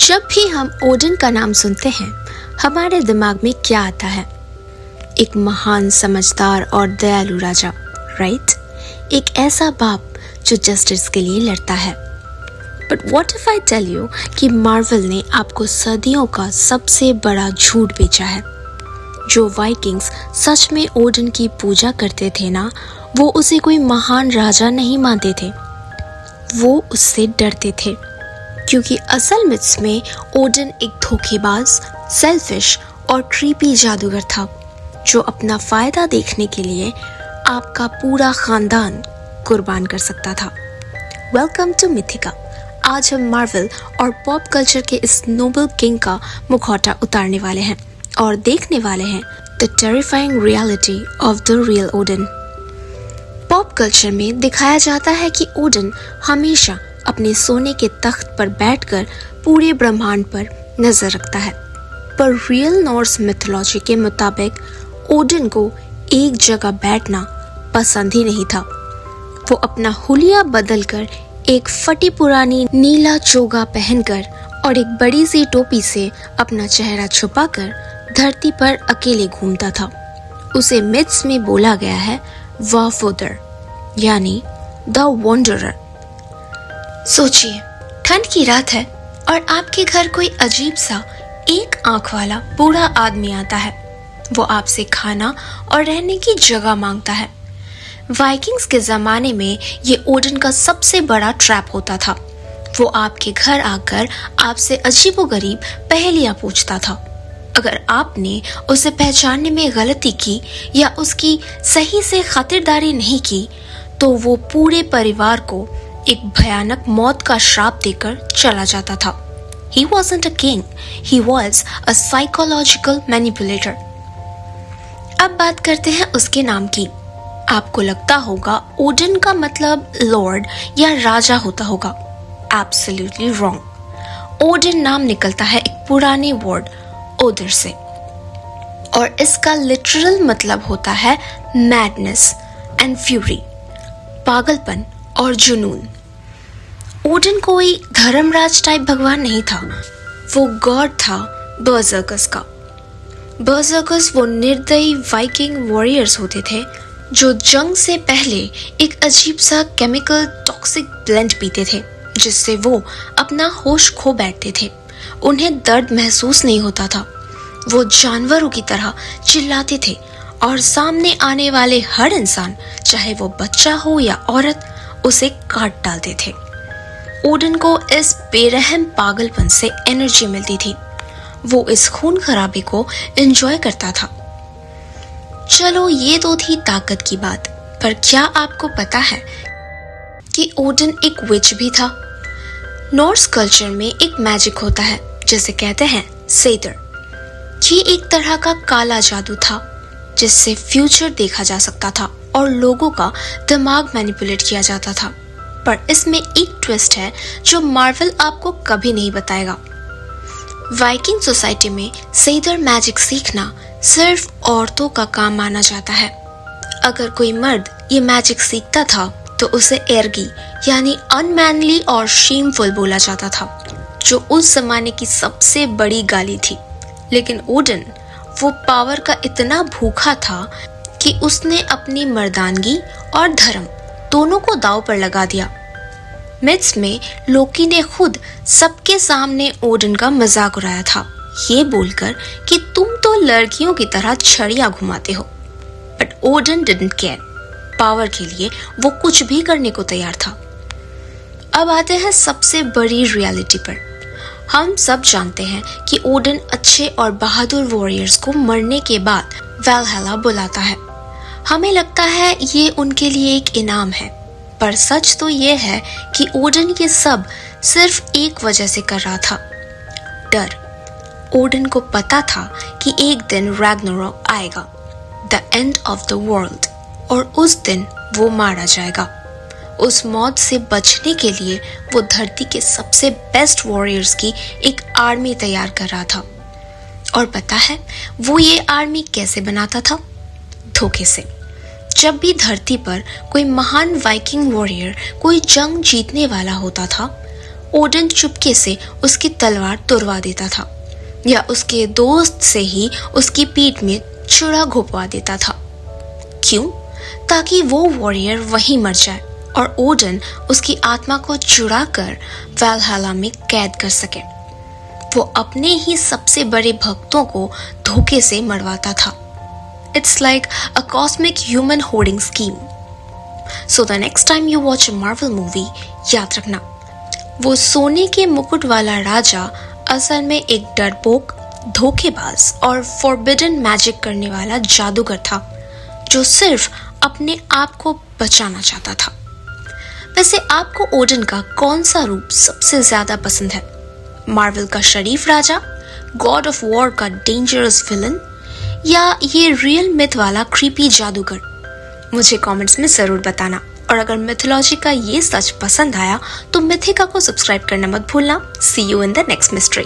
जब भी हम ओडिन का नाम सुनते हैं हमारे दिमाग में क्या आता है? एक महान समझदार और दयालु राजा, राइट? एक ऐसा बाप जो जस्टिस के लिए लड़ता है। But what if I tell you कि मार्वल ने आपको सदियों का सबसे बड़ा झूठ बेचा है। जो वाइकिंग्स सच में ओडिन की पूजा करते थे ना, वो उसे कोई महान राजा नहीं मानते थे, वो उससे डरते थे। क्योंकि असल मिथ्स में ओडिन एक धोखेबाज, सेल्फिश और क्रीपी जादूगर था जो अपना फायदा देखने के लिए आपका पूरा खानदान कुर्बान कर सकता था। Welcome to Mythika. आज हम मार्वल और पॉप कल्चर के इस नोबल किंग का मुखौटा उतारने वाले हैं और देखने वाले हैं the terrifying reality of the real Odin. Pop culture में दिखाया जाता है कि ओडिन हमेशा अपने सोने के तख्त पर बैठकर पूरे ब्रह्मांड पर नजर रखता है, पर रियल नॉर्स मिथोलॉजी के मुताबिक ओडिन को एक जगह बैठना पसंद ही नहीं था। वो अपना हुलिया बदलकर एक फटी पुरानी नीला चोगा पहनकर और एक बड़ी सी टोपी से अपना चेहरा छुपाकर धरती पर अकेले घूमता था। उसे मिथ्स में बोला गया है वाफोदर, यानी द वंडरर। सोचिए, ठंड की रात है और आपके घर कोई अजीब सा एक आंख वाला बूढ़ा आदमी आता है। वो आपसे खाना और रहने की जगह मांगता है। वाइकिंग्स के जमाने में ये ओडिन का सबसे बड़ा ट्रैप होता था। वो आपके घर आकर आपसे अजीबोगरीब पहेलियां पूछता था। अगर आपने उसे पहचानने में गलती की या उसकी सही से खातिरदारी नहीं की तो वो पूरे परिवार को एक भयानक मौत का श्राप देकर चला जाता था। He wasn't a king, he was a psychological manipulator. अब बात करते हैं उसके नाम की। आपको लगता होगा ओडिन का मतलब लॉर्ड या राजा होता होगा। Absolutely wrong. ओडिन नाम निकलता है एक पुराने वर्ड ओदर से और इसका लिटरल मतलब होता है मैडनेस एंड फ्यूरी, पागलपन और जुनून। ओडिन कोई धर्मराज टाइप भगवान नहीं था, वो गॉड था बर्जर्कर्स का। बर्जर्कर्स वो निर्दयी वाइकिंग वॉरियर्स होते थे जो जंग से पहले एक अजीब सा केमिकल टॉक्सिक ब्लेंड पीते थे जिससे वो अपना होश खो बैठते थे। उन्हें दर्द महसूस नहीं होता था। वो जानवरों की तरह चिल्लाते थे और सामने आने वाले हर इंसान, चाहे वो बच्चा हो या औरत, उसे काट डालते थे। ओडिन को इस बेरहम पागलपन से एनर्जी मिलती थी। वो इस खून खराबे को एंजॉय करता था। चलो, ये तो थी ताकत की बात, पर क्या आपको पता है कि ओडिन एक विच भी था? नॉर्स कल्चर में एक मैजिक होता है जिसे कहते हैं सेदर। ये एक तरह का काला जादू था जिससे फ्यूचर देखा जा सकता था और लोगों का दिमाग मैनिपुलेट किया जाता था। पर इसमें एक ट्विस्ट है जो मार्वल आपको कभी नहीं बताएगा। वाइकिंग सोसाइटी में सेदर मैजिक सीखना सिर्फ औरतों का काम माना जाता है। अगर कोई मर्द ये मैजिक सीखता था तो उसे एर्गी यानी अनमैनली और शेमफुल बोला जाता था, जो उस जमाने की सबसे बड़ी गाली थी। लेकिन ओडिन वो पावर का इतना भूखा था कि उसने अपनी मर्दानगी और धर्म दोनों को दांव पर लगा दिया। मिथ्स में लोकी ने खुद सबके सामने ओडिन का मजाक उड़ाया था, ये बोलकर कि तुम तो लड़कियों की तरह छड़ियां घुमाते हो। But Odin didn't care. Power के लिए वो कुछ भी करने को तैयार था। अब आते हैं सबसे बड़ी रियलिटी पर। हम सब जानते हैं कि ओडिन अच्छे और बहादुर वॉरियर्स को मरने के बाद वैलहैला बुलाता है। हमें लगता है ये उनके लिए एक इनाम है, पर सच तो ये है कि ओडिन ये सब सिर्फ एक वजह से कर रहा था, डर। ओडिन को पता था कि एक दिन रैग्नारोक आएगा, the end of the world, और उस दिन वो मारा जाएगा। उस मौत से बचने के लिए वो धरती के सबसे बेस्ट वॉरियर्स की एक आर्मी तैयार कर रहा था। और पता है वो ये आर्मी कैसे बनाता था? धोखे से। जब भी धरती पर कोई महान वाइकिंग वॉरियर कोई जंग जीतने वाला होता था, ओडिन चुपके से उसकी तलवार तुड़वा देता था या उसके दोस्त से ही उसकी पीठ में छुरा घोंपवा देता था। क्यों? ताकि वो वॉरियर वहीं मर जाए और ओडिन उसकी आत्मा को चुरा कर वैलहल्ला में कैद कर सके। वो अपने ही सबसे बड़े भक्तों को धोखे से मरवाता था। It's like a cosmic human hoarding scheme. So the next time you watch a Marvel movie, याद रखना, वो सोने के मुकुट वाला राजा असल में एक डरपोक, धोखेबाज और forbidden मैजिक करने वाला जादूगर था जो सिर्फ अपने आप को बचाना चाहता था। वैसे आपको ओडिन का कौन सा रूप सबसे ज्यादा पसंद है? मार्वल का शरीफ राजा, गॉड ऑफ वॉर का डेंजरस विलन, या ये रियल मिथ वाला क्रीपी जादूगर? मुझे कमेंट्स में जरूर बताना। और अगर मिथोलॉजी का ये सच पसंद आया तो मिथिका को सब्सक्राइब करना मत भूलना। See you in the next mystery.